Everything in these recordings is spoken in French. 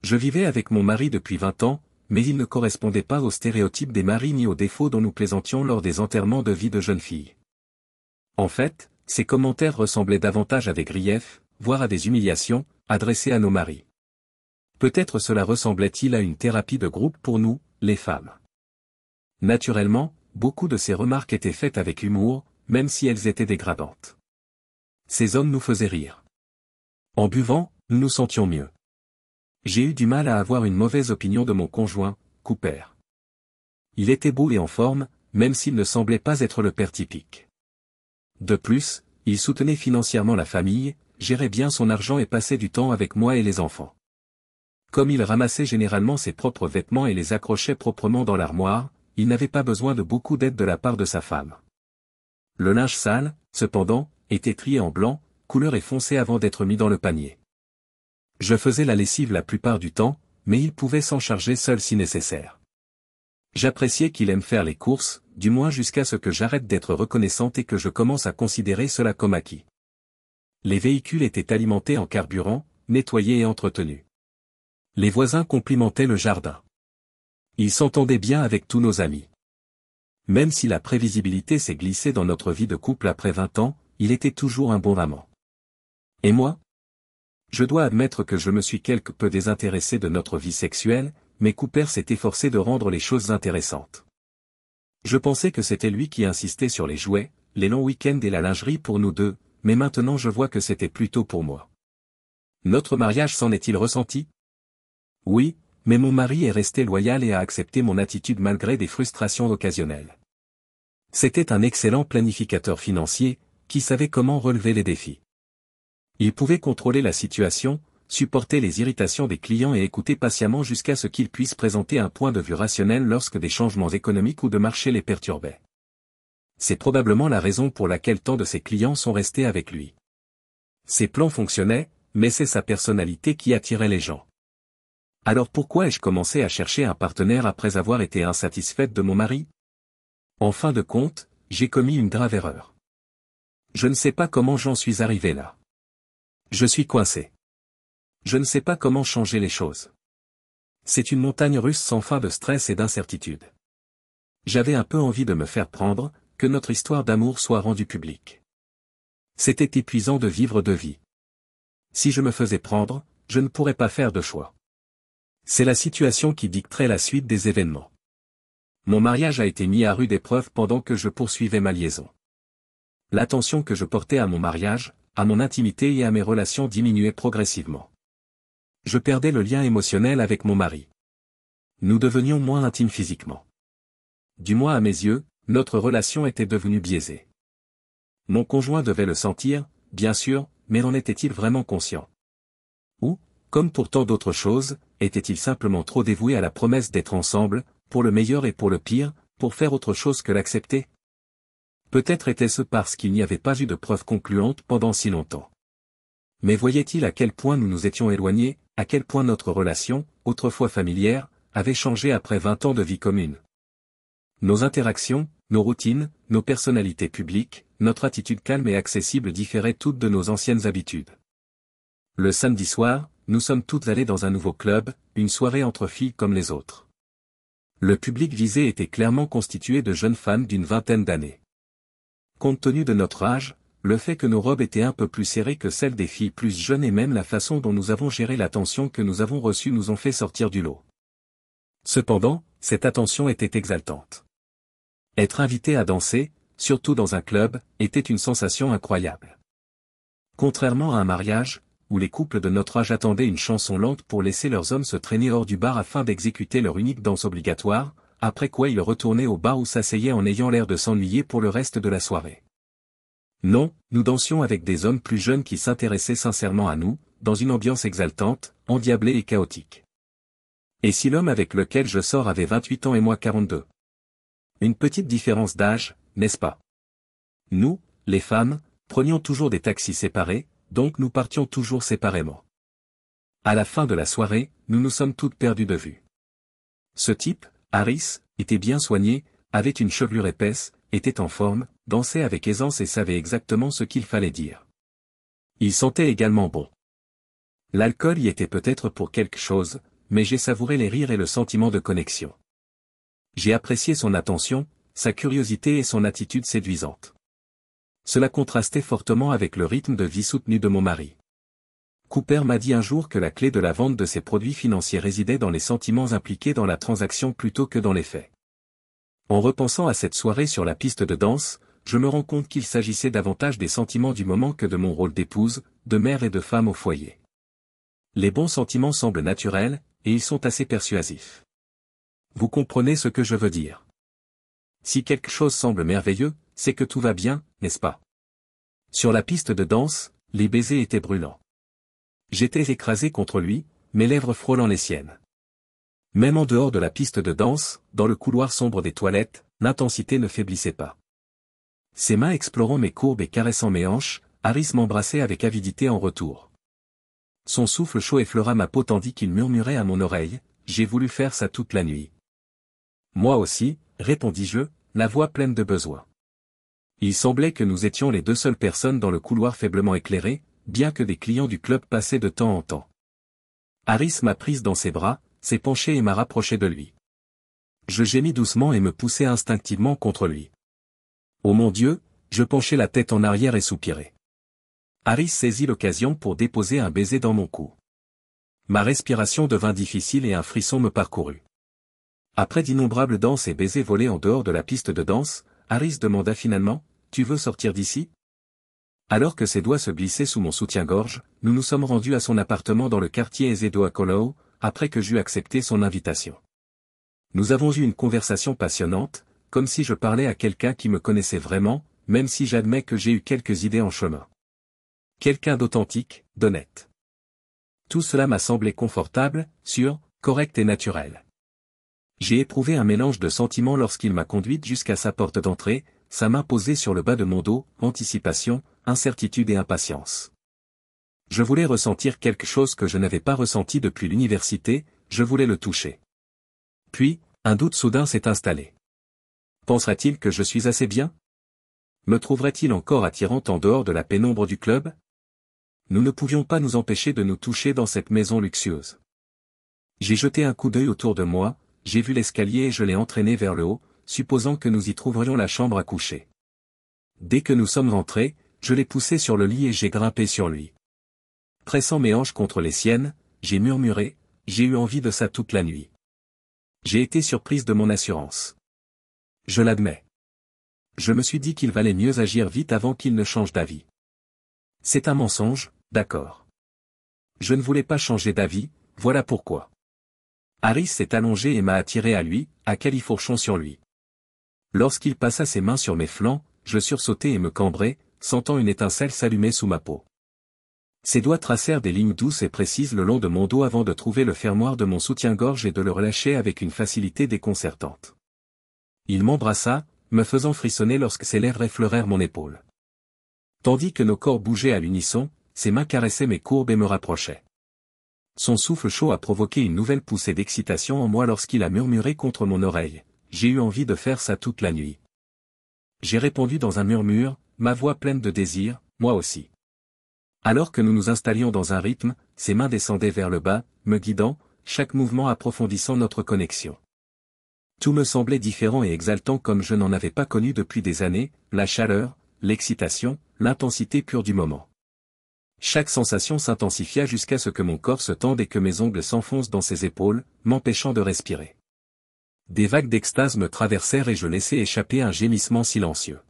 Je vivais avec mon mari depuis 20 ans, mais il ne correspondait pas aux stéréotypes des maris ni aux défauts dont nous plaisantions lors des enterrements de vie de jeunes filles. En fait, ces commentaires ressemblaient davantage à des griefs, voire à des humiliations, adressées à nos maris. Peut-être cela ressemblait-il à une thérapie de groupe pour nous, les femmes. Naturellement, beaucoup de ces remarques étaient faites avec humour, même si elles étaient dégradantes. Ces hommes nous faisaient rire. En buvant, nous nous sentions mieux. J'ai eu du mal à avoir une mauvaise opinion de mon conjoint, Cooper. Il était beau et en forme, même s'il ne semblait pas être le père typique. De plus, il soutenait financièrement la famille, gérait bien son argent et passait du temps avec moi et les enfants. Comme il ramassait généralement ses propres vêtements et les accrochait proprement dans l'armoire, il n'avait pas besoin de beaucoup d'aide de la part de sa femme. Le linge sale, cependant, était trié en blanc, couleur et foncé avant d'être mis dans le panier. Je faisais la lessive la plupart du temps, mais il pouvait s'en charger seul si nécessaire. J'appréciais qu'il aime faire les courses, du moins jusqu'à ce que j'arrête d'être reconnaissante et que je commence à considérer cela comme acquis. Les véhicules étaient alimentés en carburant, nettoyés et entretenus. Les voisins complimentaient le jardin. Ils s'entendaient bien avec tous nos amis. Même si la prévisibilité s'est glissée dans notre vie de couple après 20 ans, il était toujours un bon amant. Et moi ? Je dois admettre que je me suis quelque peu désintéressé de notre vie sexuelle, mais Cooper s'est efforcé de rendre les choses intéressantes. Je pensais que c'était lui qui insistait sur les jouets, les longs week-ends et la lingerie pour nous deux, mais maintenant je vois que c'était plutôt pour moi. Notre mariage s'en est-il ressenti ? Oui, mais mon mari est resté loyal et a accepté mon attitude malgré des frustrations occasionnelles. C'était un excellent planificateur financier, qui savait comment relever les défis. Il pouvait contrôler la situation, supporter les irritations des clients et écouter patiemment jusqu'à ce qu'ils puissent présenter un point de vue rationnel lorsque des changements économiques ou de marché les perturbaient. C'est probablement la raison pour laquelle tant de ses clients sont restés avec lui. Ses plans fonctionnaient, mais c'est sa personnalité qui attirait les gens. Alors pourquoi ai-je commencé à chercher un partenaire après avoir été insatisfaite de mon mari ? En fin de compte, j'ai commis une grave erreur. Je ne sais pas comment j'en suis arrivé là. Je suis coincé. Je ne sais pas comment changer les choses. C'est une montagne russe sans fin de stress et d'incertitude. J'avais un peu envie de me faire prendre, que notre histoire d'amour soit rendue publique. C'était épuisant de vivre deux vies. Si je me faisais prendre, je ne pourrais pas faire de choix. C'est la situation qui dicterait la suite des événements. Mon mariage a été mis à rude épreuve pendant que je poursuivais ma liaison. L'attention que je portais à mon mariage, à mon intimité et à mes relations diminuait progressivement. Je perdais le lien émotionnel avec mon mari. Nous devenions moins intimes physiquement. Du moins à mes yeux, notre relation était devenue biaisée. Mon conjoint devait le sentir, bien sûr, mais en était-il vraiment conscient ? Ou, comme pour tant d'autres choses, était-il simplement trop dévoué à la promesse d'être ensemble, pour le meilleur et pour le pire, pour faire autre chose que l'accepter ? Peut-être était-ce parce qu'il n'y avait pas eu de preuves concluantes pendant si longtemps. Mais voyait-il à quel point nous nous étions éloignés, à quel point notre relation, autrefois familière, avait changé après 20 ans de vie commune ? Nos interactions, nos routines, nos personnalités publiques, notre attitude calme et accessible différaient toutes de nos anciennes habitudes. Le samedi soir, nous sommes toutes allées dans un nouveau club, une soirée entre filles comme les autres. Le public visé était clairement constitué de jeunes femmes d'une vingtaine d'années. Compte tenu de notre âge, le fait que nos robes étaient un peu plus serrées que celles des filles plus jeunes et même la façon dont nous avons géré l'attention que nous avons reçue nous ont fait sortir du lot. Cependant, cette attention était exaltante. Être invité à danser, surtout dans un club, était une sensation incroyable. Contrairement à un mariage, où les couples de notre âge attendaient une chanson lente pour laisser leurs hommes se traîner hors du bar afin d'exécuter leur unique danse obligatoire, après quoi ils retournaient au bar ou s'asseyaient en ayant l'air de s'ennuyer pour le reste de la soirée. Non, nous dansions avec des hommes plus jeunes qui s'intéressaient sincèrement à nous, dans une ambiance exaltante, endiablée et chaotique. Et si l'homme avec lequel je sors avait 28 ans et moi 42 ? Une petite différence d'âge, n'est-ce pas ? Nous, les femmes, prenions toujours des taxis séparés, donc nous partions toujours séparément. À la fin de la soirée, nous nous sommes toutes perdues de vue. Ce type, Harris, était bien soigné, avait une chevelure épaisse, était en forme, dansait avec aisance et savait exactement ce qu'il fallait dire. Il sentait également bon. L'alcool y était peut-être pour quelque chose, mais j'ai savouré les rires et le sentiment de connexion. J'ai apprécié son attention, sa curiosité et son attitude séduisante. Cela contrastait fortement avec le rythme de vie soutenu de mon mari. Cooper m'a dit un jour que la clé de la vente de ses produits financiers résidait dans les sentiments impliqués dans la transaction plutôt que dans les faits. En repensant à cette soirée sur la piste de danse, je me rends compte qu'il s'agissait davantage des sentiments du moment que de mon rôle d'épouse, de mère et de femme au foyer. Les bons sentiments semblent naturels, et ils sont assez persuasifs. Vous comprenez ce que je veux dire. Si quelque chose semble merveilleux, c'est que tout va bien, n'est-ce pas? Sur la piste de danse, les baisers étaient brûlants. J'étais écrasé contre lui, mes lèvres frôlant les siennes. Même en dehors de la piste de danse, dans le couloir sombre des toilettes, l'intensité ne faiblissait pas. Ses mains explorant mes courbes et caressant mes hanches, Harris m'embrassait avec avidité en retour. Son souffle chaud effleura ma peau tandis qu'il murmurait à mon oreille, « J'ai voulu faire ça toute la nuit. » Moi aussi, répondis-je, la voix pleine de besoin. Il semblait que nous étions les deux seules personnes dans le couloir faiblement éclairé, bien que des clients du club passaient de temps en temps. Harris m'a prise dans ses bras, s'est penché et m'a rapproché de lui. Je gémis doucement et me poussai instinctivement contre lui. Oh mon Dieu, je penchai la tête en arrière et soupirai. Harris saisit l'occasion pour déposer un baiser dans mon cou. Ma respiration devint difficile et un frisson me parcourut. Après d'innombrables danses et baisers volés en dehors de la piste de danse, Harris demanda finalement, « Tu veux sortir d'ici ?» Alors que ses doigts se glissaient sous mon soutien-gorge, nous nous sommes rendus à son appartement dans le quartier aisé d'Oakolao, après que j'eus accepté son invitation. Nous avons eu une conversation passionnante, comme si je parlais à quelqu'un qui me connaissait vraiment, même si j'admets que j'ai eu quelques idées en chemin. Quelqu'un d'authentique, d'honnête. Tout cela m'a semblé confortable, sûr, correct et naturel. J'ai éprouvé un mélange de sentiments lorsqu'il m'a conduite jusqu'à sa porte d'entrée, sa main posée sur le bas de mon dos, anticipation, incertitude et impatience. Je voulais ressentir quelque chose que je n'avais pas ressenti depuis l'université, je voulais le toucher. Puis, un doute soudain s'est installé. Penserait-il que je suis assez bien? Me trouverait-il encore attirante en dehors de la pénombre du club? Nous ne pouvions pas nous empêcher de nous toucher dans cette maison luxueuse. J'ai jeté un coup d'œil autour de moi, j'ai vu l'escalier et je l'ai entraîné vers le haut, supposant que nous y trouverions la chambre à coucher. Dès que nous sommes rentrés, je l'ai poussé sur le lit et j'ai grimpé sur lui. Pressant mes hanches contre les siennes, j'ai murmuré, j'ai eu envie de ça toute la nuit. J'ai été surprise de mon assurance. Je l'admets. Je me suis dit qu'il valait mieux agir vite avant qu'il ne change d'avis. C'est un mensonge, d'accord. Je ne voulais pas changer d'avis, voilà pourquoi. Harris s'est allongé et m'a attiré à lui, à califourchon sur lui. Lorsqu'il passa ses mains sur mes flancs, je sursautai et me cambrai, sentant une étincelle s'allumer sous ma peau. Ses doigts tracèrent des lignes douces et précises le long de mon dos avant de trouver le fermoir de mon soutien-gorge et de le relâcher avec une facilité déconcertante. Il m'embrassa, me faisant frissonner lorsque ses lèvres effleurèrent mon épaule. Tandis que nos corps bougeaient à l'unisson, ses mains caressaient mes courbes et me rapprochaient. Son souffle chaud a provoqué une nouvelle poussée d'excitation en moi lorsqu'il a murmuré contre mon oreille. J'ai eu envie de faire ça toute la nuit. J'ai répondu dans un murmure, ma voix pleine de désir, moi aussi. Alors que nous nous installions dans un rythme, ses mains descendaient vers le bas, me guidant, chaque mouvement approfondissant notre connexion. Tout me semblait différent et exaltant comme je n'en avais pas connu depuis des années, la chaleur, l'excitation, l'intensité pure du moment. Chaque sensation s'intensifia jusqu'à ce que mon corps se tende et que mes ongles s'enfoncent dans ses épaules, m'empêchant de respirer. Des vagues d'extase me traversèrent et je laissai échapper un gémissement silencieux.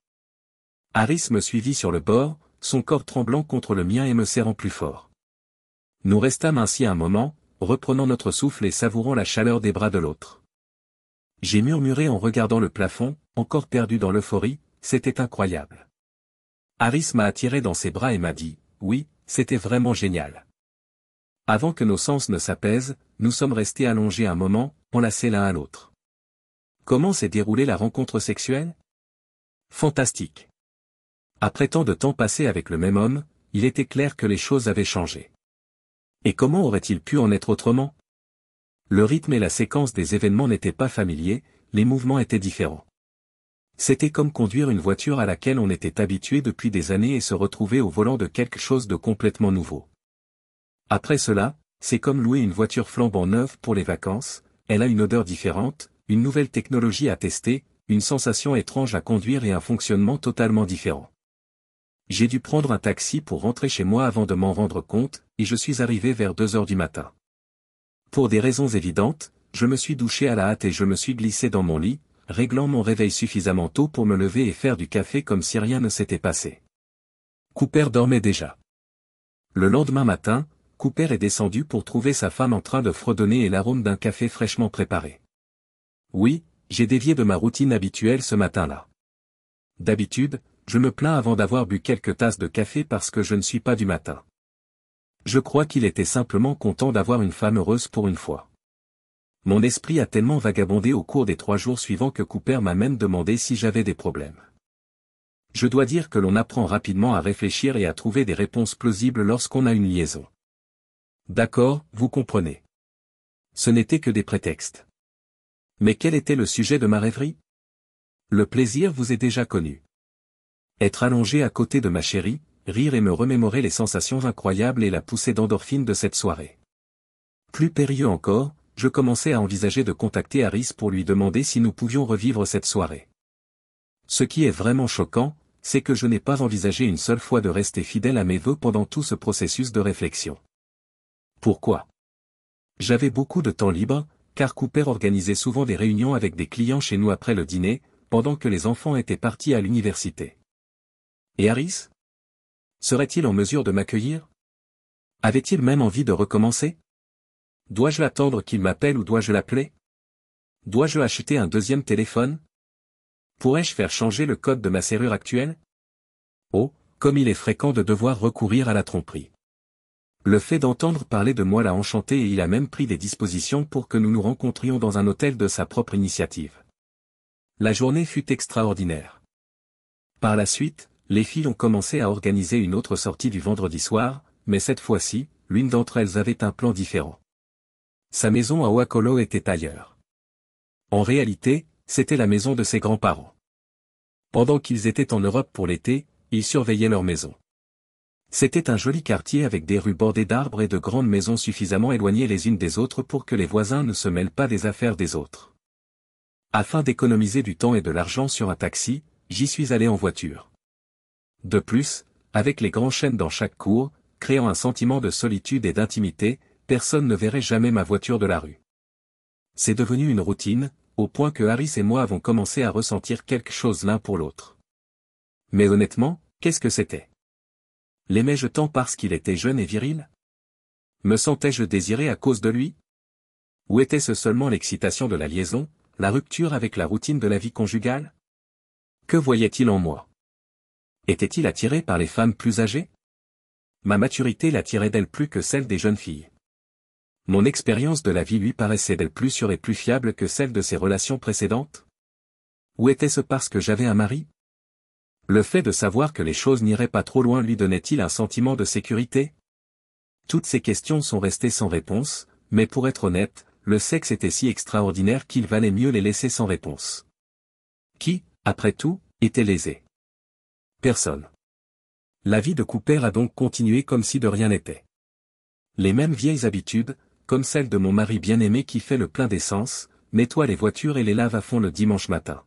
Harris me suivit sur le bord, son corps tremblant contre le mien et me serrant plus fort. Nous restâmes ainsi un moment, reprenant notre souffle et savourant la chaleur des bras de l'autre. J'ai murmuré en regardant le plafond, encore perdu dans l'euphorie, c'était incroyable. Harris m'a attiré dans ses bras et m'a dit, oui, c'était vraiment génial. Avant que nos sens ne s'apaisent, nous sommes restés allongés un moment, enlacés l'un à l'autre. Comment s'est déroulée la rencontre sexuelle? Fantastique. Après tant de temps passé avec le même homme, il était clair que les choses avaient changé. Et comment aurait-il pu en être autrement? Le rythme et la séquence des événements n'étaient pas familiers, les mouvements étaient différents. C'était comme conduire une voiture à laquelle on était habitué depuis des années et se retrouver au volant de quelque chose de complètement nouveau. Après cela, C'est comme louer une voiture flambant neuve pour les vacances, elle a une odeur différente, une nouvelle technologie à tester, une sensation étrange à conduire et un fonctionnement totalement différent. J'ai dû prendre un taxi pour rentrer chez moi avant de m'en rendre compte, et je suis arrivé vers 2 heures du matin. Pour des raisons évidentes, je me suis douché à la hâte et je me suis glissé dans mon lit, réglant mon réveil suffisamment tôt pour me lever et faire du café comme si rien ne s'était passé. Cooper dormait déjà. Le lendemain matin, Cooper est descendu pour trouver sa femme en train de fredonner et l'arôme d'un café fraîchement préparé. Oui, j'ai dévié de ma routine habituelle ce matin-là. D'habitude, je me plains avant d'avoir bu quelques tasses de café parce que je ne suis pas du matin. Je crois qu'il était simplement content d'avoir une femme heureuse pour une fois. Mon esprit a tellement vagabondé au cours des 3 jours suivants que Cooper m'a même demandé si j'avais des problèmes. Je dois dire que l'on apprend rapidement à réfléchir et à trouver des réponses plausibles lorsqu'on a une liaison. D'accord, vous comprenez. Ce n'était que des prétextes. Mais quel était le sujet de ma rêverie? Le plaisir vous est déjà connu. Être allongé à côté de ma chérie, rire et me remémorer les sensations incroyables et la poussée d'endorphine de cette soirée. Plus périlleux encore, je commençais à envisager de contacter Harris pour lui demander si nous pouvions revivre cette soirée. Ce qui est vraiment choquant, c'est que je n'ai pas envisagé une seule fois de rester fidèle à mes vœux pendant tout ce processus de réflexion. Pourquoi? J'avais beaucoup de temps libre, car Cooper organisait souvent des réunions avec des clients chez nous après le dîner, pendant que les enfants étaient partis à l'université. Et Harris? Serait-il en mesure de m'accueillir? Avait-il même envie de recommencer? Dois-je attendre qu'il m'appelle ou dois-je l'appeler? Dois-je acheter un deuxième téléphone? Pourrais-je faire changer le code de ma serrure actuelle? Oh, comme il est fréquent de devoir recourir à la tromperie. Le fait d'entendre parler de moi l'a enchanté et il a même pris des dispositions pour que nous nous rencontrions dans un hôtel de sa propre initiative. La journée fut extraordinaire. Par la suite, les filles ont commencé à organiser une autre sortie du vendredi soir, mais cette fois-ci, l'une d'entre elles avait un plan différent. Sa maison à Wacollo était ailleurs. En réalité, c'était la maison de ses grands-parents. Pendant qu'ils étaient en Europe pour l'été, ils surveillaient leur maison. C'était un joli quartier avec des rues bordées d'arbres et de grandes maisons suffisamment éloignées les unes des autres pour que les voisins ne se mêlent pas des affaires des autres. Afin d'économiser du temps et de l'argent sur un taxi, j'y suis allé en voiture. De plus, avec les grands chênes dans chaque cour, créant un sentiment de solitude et d'intimité, personne ne verrait jamais ma voiture de la rue. C'est devenu une routine, au point que Harris et moi avons commencé à ressentir quelque chose l'un pour l'autre. Mais honnêtement, qu'est-ce que c'était? L'aimais-je tant parce qu'il était jeune et viril? Me sentais-je désiré à cause de lui? Ou était-ce seulement l'excitation de la liaison, la rupture avec la routine de la vie conjugale? Que voyait-il en moi? Était-il attiré par les femmes plus âgées? Ma maturité l'attirait d'elle plus que celle des jeunes filles. Mon expérience de la vie lui paraissait d'elle plus sûre et plus fiable que celle de ses relations précédentes? Ou était-ce parce que j'avais un mari? Le fait de savoir que les choses n'iraient pas trop loin lui donnait-il un sentiment de sécurité? Toutes ces questions sont restées sans réponse, mais pour être honnête, le sexe était si extraordinaire qu'il valait mieux les laisser sans réponse. Qui, après tout, était lésé? Personne. La vie de Cooper a donc continué comme si de rien n'était. Les mêmes vieilles habitudes, comme celle de mon mari bien-aimé qui fait le plein d'essence, nettoie les voitures et les lave à fond le dimanche matin.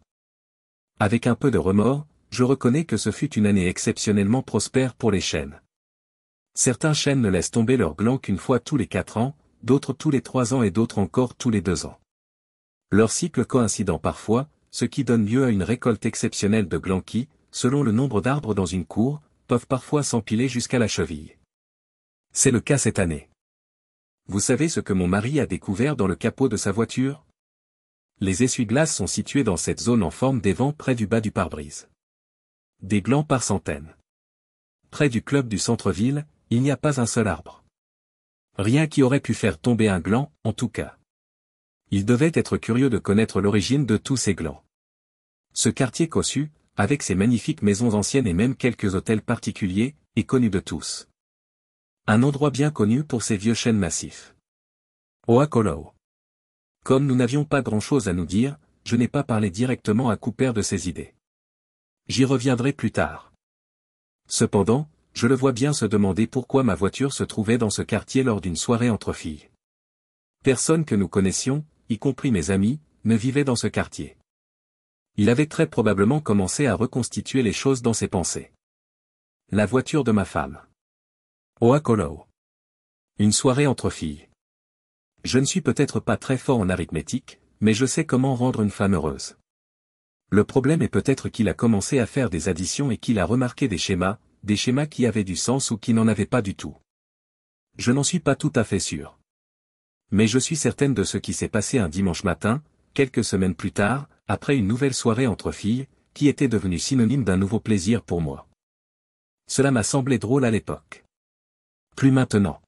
Avec un peu de remords, je reconnais que ce fut une année exceptionnellement prospère pour les chênes. Certains chênes ne laissent tomber leurs glands qu'une fois tous les 4 ans, d'autres tous les 3 ans et d'autres encore tous les 2 ans. Leur cycle coïncidant parfois, ce qui donne lieu à une récolte exceptionnelle de glands qui, selon le nombre d'arbres dans une cour, peuvent parfois s'empiler jusqu'à la cheville. C'est le cas cette année. Vous savez ce que mon mari a découvert dans le capot de sa voiture? Les essuie-glaces sont situés dans cette zone en forme d'évent près du bas du pare-brise. Des glands par centaines. Près du club du centre-ville, il n'y a pas un seul arbre. Rien qui aurait pu faire tomber un gland, en tout cas. Il devait être curieux de connaître l'origine de tous ces glands. Ce quartier cossu, avec ses magnifiques maisons anciennes et même quelques hôtels particuliers, est connu de tous. Un endroit bien connu pour ses vieux chênes massifs. Wacollo. Comme nous n'avions pas grand-chose à nous dire, je n'ai pas parlé directement à Cooper de ses idées. J'y reviendrai plus tard. Cependant, je le vois bien se demander pourquoi ma voiture se trouvait dans ce quartier lors d'une soirée entre filles. Personne que nous connaissions, y compris mes amis, ne vivait dans ce quartier. Il avait très probablement commencé à reconstituer les choses dans ses pensées. La voiture de ma femme. Oakolo. Une soirée entre filles. Je ne suis peut-être pas très fort en arithmétique, mais je sais comment rendre une femme heureuse. Le problème est peut-être qu'il a commencé à faire des additions et qu'il a remarqué des schémas qui avaient du sens ou qui n'en avaient pas du tout. Je n'en suis pas tout à fait sûr. Mais je suis certaine de ce qui s'est passé un dimanche matin, quelques semaines plus tard, après une nouvelle soirée entre filles, qui était devenue synonyme d'un nouveau plaisir pour moi. Cela m'a semblé drôle à l'époque. Plus maintenant.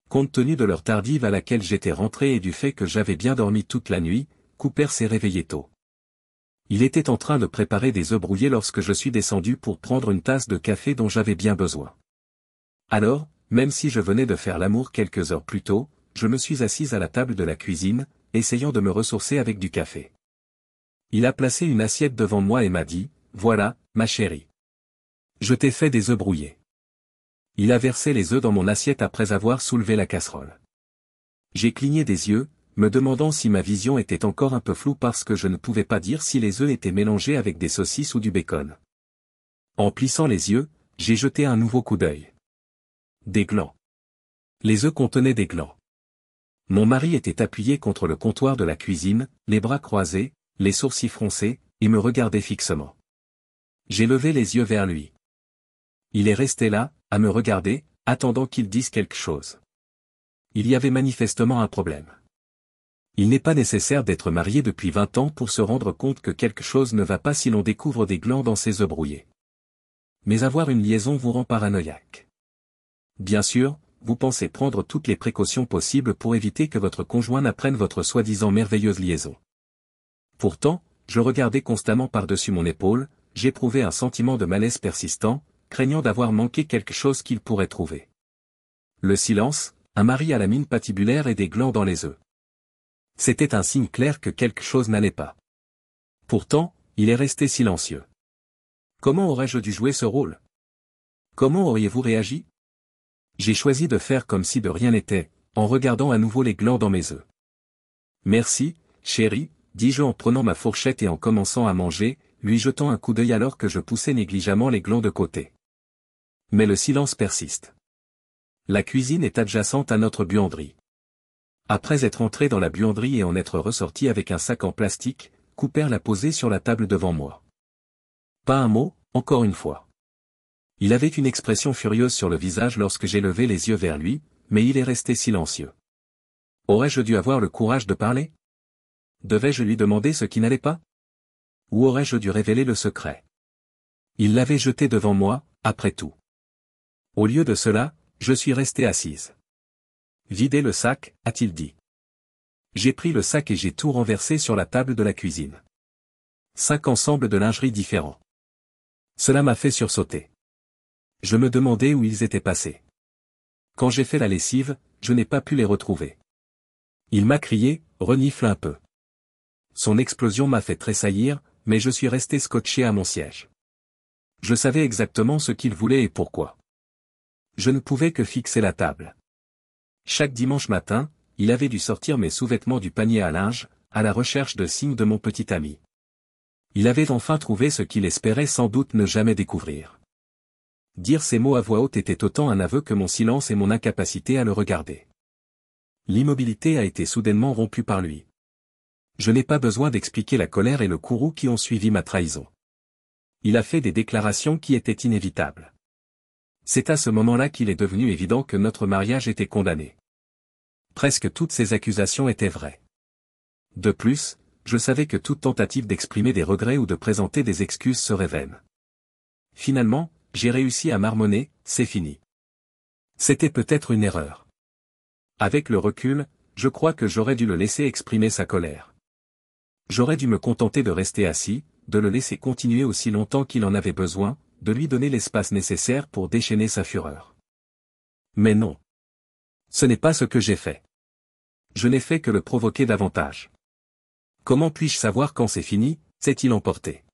Compte tenu de l'heure tardive à laquelle j'étais rentré et du fait que j'avais bien dormi toute la nuit, Cooper s'est réveillé tôt. Il était en train de préparer des œufs brouillés lorsque je suis descendu pour prendre une tasse de café dont j'avais bien besoin. Alors, même si je venais de faire l'amour quelques heures plus tôt, je me suis assise à la table de la cuisine, essayant de me ressourcer avec du café. Il a placé une assiette devant moi et m'a dit, « Voilà, ma chérie. Je t'ai fait des œufs brouillés. » Il a versé les œufs dans mon assiette après avoir soulevé la casserole. J'ai cligné des yeux, me demandant si ma vision était encore un peu floue parce que je ne pouvais pas dire si les œufs étaient mélangés avec des saucisses ou du bacon. En plissant les yeux, j'ai jeté un nouveau coup d'œil. Des glands. Les œufs contenaient des glands. Mon mari était appuyé contre le comptoir de la cuisine, les bras croisés, les sourcils froncés, et me regardait fixement. J'ai levé les yeux vers lui. Il est resté là, à me regarder, attendant qu'il dise quelque chose. Il y avait manifestement un problème. Il n'est pas nécessaire d'être marié depuis 20 ans pour se rendre compte que quelque chose ne va pas si l'on découvre des glands dans ses œufs brouillés. Mais avoir une liaison vous rend paranoïaque. Bien sûr, vous pensez prendre toutes les précautions possibles pour éviter que votre conjoint n'apprenne votre soi-disant merveilleuse liaison. Pourtant, je regardais constamment par-dessus mon épaule, j'éprouvais un sentiment de malaise persistant, craignant d'avoir manqué quelque chose qu'il pourrait trouver. Le silence, un mari à la mine patibulaire et des glands dans les œufs. C'était un signe clair que quelque chose n'allait pas. Pourtant, il est resté silencieux. Comment aurais-je dû jouer ce rôle? Comment auriez-vous réagi? J'ai choisi de faire comme si de rien n'était, en regardant à nouveau les glands dans mes œufs. Merci, chérie, dis-je en prenant ma fourchette et en commençant à manger, lui jetant un coup d'œil alors que je poussais négligemment les glands de côté. Mais le silence persiste. La cuisine est adjacente à notre buanderie. Après être entré dans la buanderie et en être ressorti avec un sac en plastique, Cooper l'a posé sur la table devant moi. Pas un mot, encore une fois. Il avait une expression furieuse sur le visage lorsque j'ai levé les yeux vers lui, mais il est resté silencieux. Aurais-je dû avoir le courage de parler? Devais-je lui demander ce qui n'allait pas? Ou aurais-je dû révéler le secret? Il l'avait jeté devant moi, après tout. Au lieu de cela, je suis resté assise. Videz le sac, a-t-il dit. J'ai pris le sac et j'ai tout renversé sur la table de la cuisine. 5 ensembles de lingerie différents. Cela m'a fait sursauter. Je me demandais où ils étaient passés. Quand j'ai fait la lessive, je n'ai pas pu les retrouver. Il m'a crié, renifle un peu. Son explosion m'a fait tressaillir, mais je suis resté scotché à mon siège. Je savais exactement ce qu'il voulait et pourquoi. Je ne pouvais que fixer la table. Chaque dimanche matin, il avait dû sortir mes sous-vêtements du panier à linge, à la recherche de signes de mon petit ami. Il avait enfin trouvé ce qu'il espérait sans doute ne jamais découvrir. Dire ces mots à voix haute était autant un aveu que mon silence et mon incapacité à le regarder. L'immobilité a été soudainement rompue par lui. Je n'ai pas besoin d'expliquer la colère et le courroux qui ont suivi ma trahison. Il a fait des déclarations qui étaient inévitables. C'est à ce moment-là qu'il est devenu évident que notre mariage était condamné. Presque toutes ces accusations étaient vraies. De plus, je savais que toute tentative d'exprimer des regrets ou de présenter des excuses serait vaine. Finalement, j'ai réussi à marmonner, c'est fini. C'était peut-être une erreur. Avec le recul, je crois que j'aurais dû le laisser exprimer sa colère. J'aurais dû me contenter de rester assis, de le laisser continuer aussi longtemps qu'il en avait besoin, de lui donner l'espace nécessaire pour déchaîner sa fureur. Mais non. Ce n'est pas ce que j'ai fait. Je n'ai fait que le provoquer davantage. Comment puis-je savoir quand c'est fini, s'est-il emporté?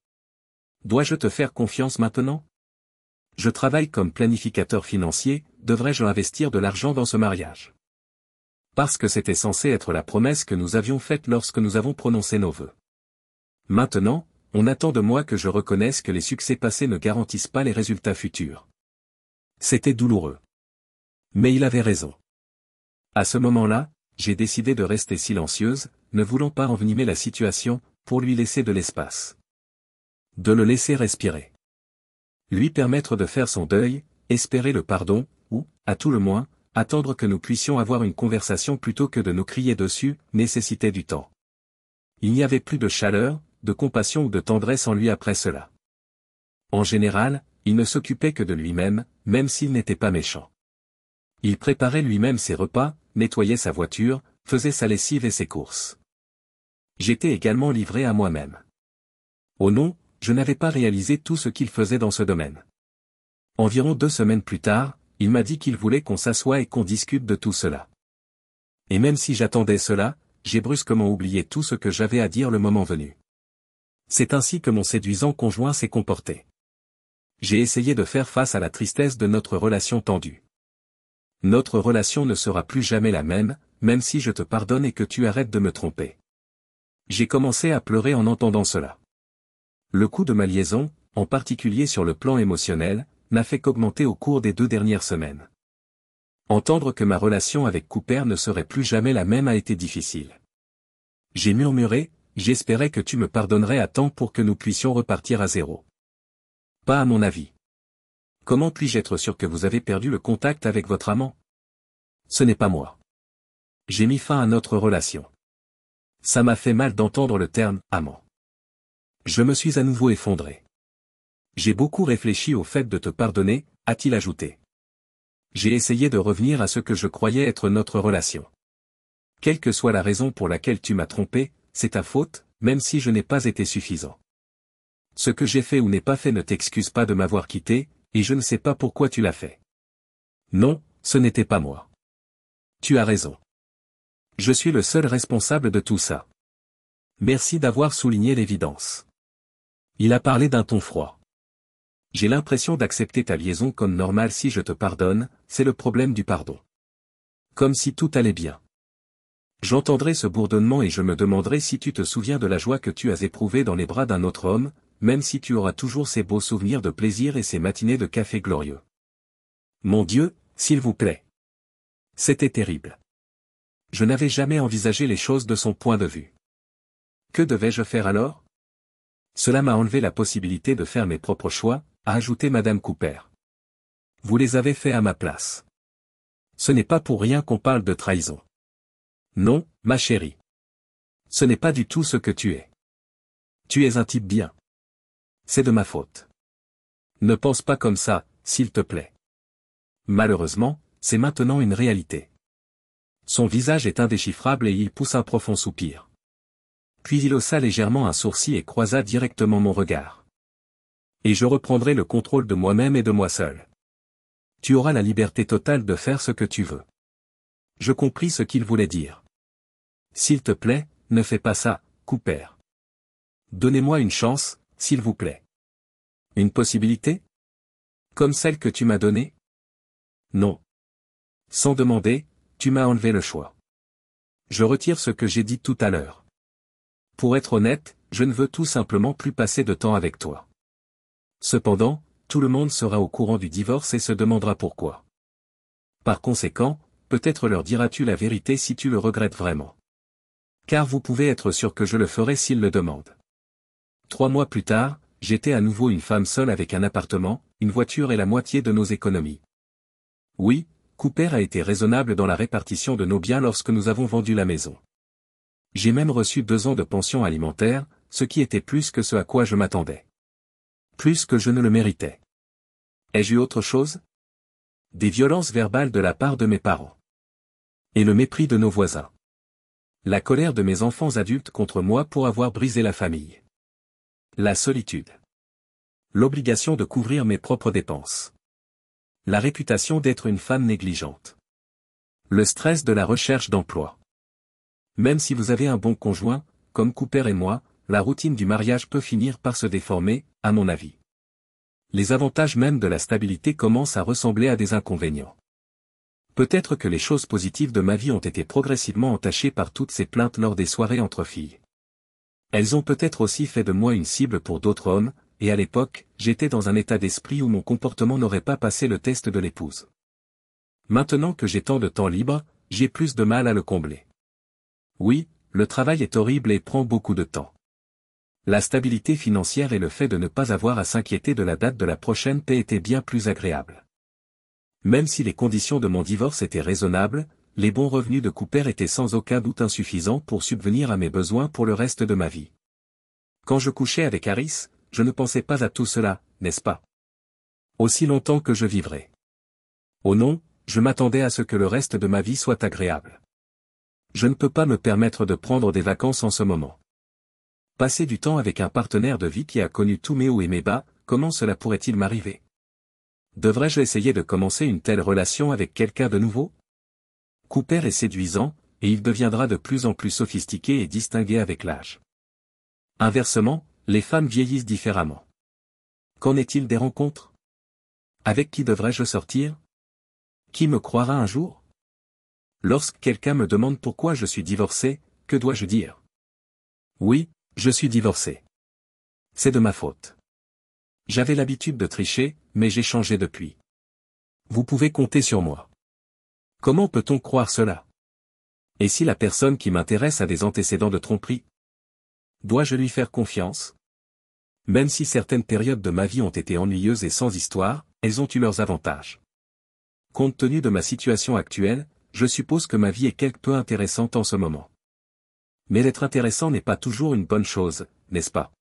Dois-je te faire confiance maintenant? Je travaille comme planificateur financier, devrais-je investir de l'argent dans ce mariage? Parce que c'était censé être la promesse que nous avions faite lorsque nous avons prononcé nos vœux. Maintenant, on attend de moi que je reconnaisse que les succès passés ne garantissent pas les résultats futurs. C'était douloureux. Mais il avait raison. À ce moment-là, j'ai décidé de rester silencieuse, ne voulant pas envenimer la situation, pour lui laisser de l'espace. De le laisser respirer. Lui permettre de faire son deuil, espérer le pardon, ou, à tout le moins, attendre que nous puissions avoir une conversation plutôt que de nous crier dessus, nécessitait du temps. Il n'y avait plus de chaleur, de compassion ou de tendresse en lui après cela. En général, il ne s'occupait que de lui-même, même s'il n'était pas méchant. Il préparait lui-même ses repas, nettoyait sa voiture, faisait sa lessive et ses courses. J'étais également livré à moi-même. Oh non, je n'avais pas réalisé tout ce qu'il faisait dans ce domaine. Environ 2 semaines plus tard, il m'a dit qu'il voulait qu'on s'assoie et qu'on discute de tout cela. Et même si j'attendais cela, j'ai brusquement oublié tout ce que j'avais à dire le moment venu. C'est ainsi que mon séduisant conjoint s'est comporté. J'ai essayé de faire face à la tristesse de notre relation tendue. Notre relation ne sera plus jamais la même, même si je te pardonne et que tu arrêtes de me tromper. J'ai commencé à pleurer en entendant cela. Le coût de ma liaison, en particulier sur le plan émotionnel, n'a fait qu'augmenter au cours des 2 dernières semaines. Entendre que ma relation avec Cooper ne serait plus jamais la même a été difficile. J'ai murmuré, j'espérais que tu me pardonnerais à temps pour que nous puissions repartir à zéro. Pas à mon avis. Comment puis-je être sûr que vous avez perdu le contact avec votre amant? Ce n'est pas moi. J'ai mis fin à notre relation. Ça m'a fait mal d'entendre le terme « amant ». Je me suis à nouveau effondré. J'ai beaucoup réfléchi au fait de te pardonner, a-t-il ajouté. J'ai essayé de revenir à ce que je croyais être notre relation. Quelle que soit la raison pour laquelle tu m'as trompé, c'est ta faute, même si je n'ai pas été suffisant. Ce que j'ai fait ou n'ai pas fait ne t'excuse pas de m'avoir quitté, et je ne sais pas pourquoi tu l'as fait. Non, ce n'était pas moi. Tu as raison. Je suis le seul responsable de tout ça. Merci d'avoir souligné l'évidence. Il a parlé d'un ton froid. J'ai l'impression d'accepter ta liaison comme normale si je te pardonne, c'est le problème du pardon. Comme si tout allait bien. J'entendrai ce bourdonnement et je me demanderai si tu te souviens de la joie que tu as éprouvée dans les bras d'un autre homme, même si tu auras toujours ces beaux souvenirs de plaisir et ces matinées de café glorieux. Mon Dieu, s'il vous plaît. C'était terrible. Je n'avais jamais envisagé les choses de son point de vue. Que devais-je faire alors? Cela m'a enlevé la possibilité de faire mes propres choix, a ajouté Madame Cooper. Vous les avez faits à ma place. Ce n'est pas pour rien qu'on parle de trahison. Non, ma chérie. Ce n'est pas du tout ce que tu es. Tu es un type bien. C'est de ma faute. Ne pense pas comme ça, s'il te plaît. Malheureusement, c'est maintenant une réalité. Son visage est indéchiffrable et il pousse un profond soupir. Puis il haussa légèrement un sourcil et croisa directement mon regard. Et je reprendrai le contrôle de moi-même et de moi seul. Tu auras la liberté totale de faire ce que tu veux. Je compris ce qu'il voulait dire. S'il te plaît, ne fais pas ça, Cooper. Donnez-moi une chance, s'il vous plaît. Une possibilité? Comme celle que tu m'as donnée? Non. Sans demander, tu m'as enlevé le choix. Je retire ce que j'ai dit tout à l'heure. Pour être honnête, je ne veux tout simplement plus passer de temps avec toi. Cependant, tout le monde sera au courant du divorce et se demandera pourquoi. Par conséquent, peut-être leur diras-tu la vérité si tu le regrettes vraiment. Car vous pouvez être sûr que je le ferai s'ils le demandent. 3 mois plus tard, j'étais à nouveau une femme seule avec un appartement, une voiture et la moitié de nos économies. Oui, Cooper a été raisonnable dans la répartition de nos biens lorsque nous avons vendu la maison. J'ai même reçu 2 ans de pension alimentaire, ce qui était plus que ce à quoi je m'attendais. Plus que je ne le méritais. Ai-je eu autre chose? Des violences verbales de la part de mes parents. Et le mépris de nos voisins. La colère de mes enfants adultes contre moi pour avoir brisé la famille. La solitude. L'obligation de couvrir mes propres dépenses. La réputation d'être une femme négligente. Le stress de la recherche d'emploi. Même si vous avez un bon conjoint, comme Cooper et moi, la routine du mariage peut finir par se déformer, à mon avis. les avantages même de la stabilité commencent à ressembler à des inconvénients. Peut-être que les choses positives de ma vie ont été progressivement entachées par toutes ces plaintes lors des soirées entre filles. Elles ont peut-être aussi fait de moi une cible pour d'autres hommes, et à l'époque, j'étais dans un état d'esprit où mon comportement n'aurait pas passé le test de l'épouse. Maintenant que j'ai tant de temps libre, j'ai plus de mal à le combler. Oui, le travail est horrible et prend beaucoup de temps. La stabilité financière et le fait de ne pas avoir à s'inquiéter de la date de la prochaine paie étaient bien plus agréables. Même si les conditions de mon divorce étaient raisonnables, les bons revenus de Cooper étaient sans aucun doute insuffisants pour subvenir à mes besoins pour le reste de ma vie. Quand je couchais avec Harris, je ne pensais pas à tout cela, n'est-ce pas? Aussi longtemps que je vivrai. Oh non, je m'attendais à ce que le reste de ma vie soit agréable. Je ne peux pas me permettre de prendre des vacances en ce moment. Passer du temps avec un partenaire de vie qui a connu tous mes hauts et mes bas, comment cela pourrait-il m'arriver? Devrais-je essayer de commencer une telle relation avec quelqu'un de nouveau? Cooper est séduisant, et il deviendra de plus en plus sophistiqué et distingué avec l'âge. Inversement, les femmes vieillissent différemment. Qu'en est-il des rencontres? Avec qui devrais-je sortir? Qui me croira un jour? Lorsque quelqu'un me demande pourquoi je suis divorcé, que dois-je dire? Oui, je suis divorcé. C'est de ma faute. J'avais l'habitude de tricher, mais j'ai changé depuis. Vous pouvez compter sur moi. Comment peut-on croire cela? Et si la personne qui m'intéresse a des antécédents de tromperie? Dois-je lui faire confiance? Même si certaines périodes de ma vie ont été ennuyeuses et sans histoire, elles ont eu leurs avantages. Compte tenu de ma situation actuelle, je suppose que ma vie est quelque peu intéressante en ce moment. Mais l'être intéressant n'est pas toujours une bonne chose, n'est-ce pas?